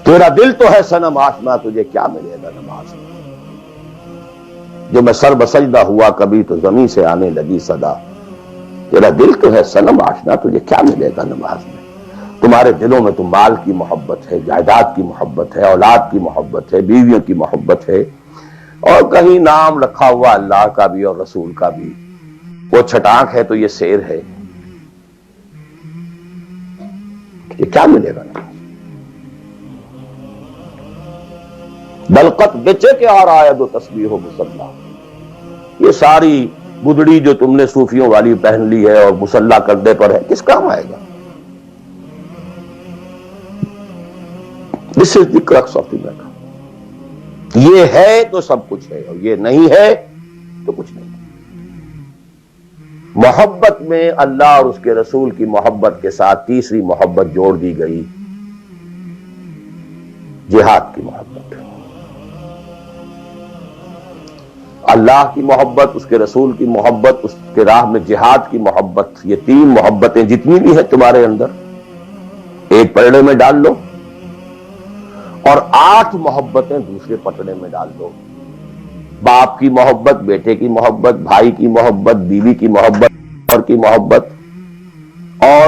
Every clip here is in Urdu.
تیرا دل تو ہے صنم آشنا، تجھے کیا ملے گا نماز میں؟ جو میں سر بسجدہ ہوا کبھی تو زمین سے آنے لگی صدا، تیرا دل تو ہے صنم آشنا، تجھے کیا ملے گا نماز میں؟ تمہارے دلوں میں تو مال کی محبت ہے، جائیداد کی محبت ہے، اولاد کی محبت ہے، بیویوں کی محبت ہے، اور کہیں نام رکھا ہوا اللہ کا بھی اور رسول کا بھی، وہ چھٹانک ہے تو یہ سیر ہے، یہ کیا ملے گا نا؟ بلقت بچے کے اور آیت و تسبیح و مصلی، یہ ساری بدڑی جو تم نے صوفیوں والی پہن لی ہے اور مصلی کردے پر ہے، کس کام آئے گا؟ دس از دی کرکس آف دی میٹر۔ یہ ہے تو سب کچھ ہے، اور یہ نہیں ہے تو کچھ نہیں۔ محبت میں اللہ اور اس کے رسول کی محبت کے ساتھ تیسری محبت جوڑ دی گئی، جہاد کی محبت۔ اللہ کی محبت، اس کے رسول کی محبت، اس کے راہ میں جہاد کی محبت، یہ تین محبتیں جتنی بھی ہیں تمہارے اندر، ایک پلڑے میں ڈال لو اور 8 محبتیں دوسرے پٹڑے میں ڈال دو۔ باپ کی محبت، بیٹے کی محبت، بھائی کی محبت، بیوی کی محبت، اور کی محبت، اور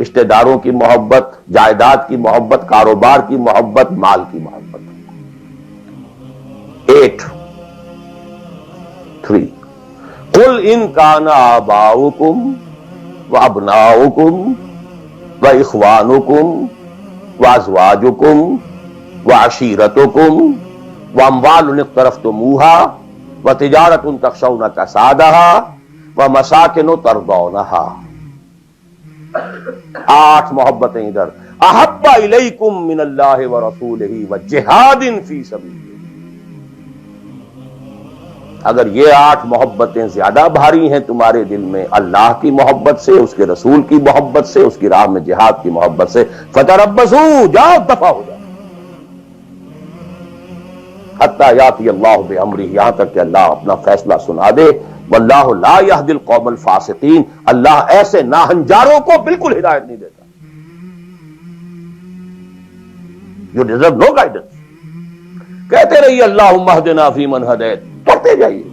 رشتہ داروں کی محبت، جائیداد کی محبت، کاروبار کی محبت، مال کی محبت۔ 8 3 قل ان کان آباؤکم وابناؤکم واخوانکم وازواجکم وعشیرتکم واموال اقترفتموها وتجارۃ تخشون کسادها ومساکن ترضونها۔ 8 محبتیں ادھر، احب الیکم من اللہ ورسولہ وجہاد فی سبیلہ۔ اگر یہ 8 محبتیں زیادہ بھاری ہیں تمہارے دل میں اللہ کی محبت سے، اس کے رسول کی محبت سے، اس کی راہ میں جہاد کی محبت سے، فتربصوا، جاؤ دفع ہو جاؤ، حتی یاتی اللہ بامرہ، یہاں تک کہ اللہ اپنا فیصلہ سنا دے۔ واللہ لا یہدی القوم الفاسقین، اللہ ایسے ناہنجاروں کو بالکل ہدایت نہیں دیتا۔ You deserve no guidance۔ کہتے رہیے اللہم اہدنا فیمن ہدیت، پڑھتے جائیے،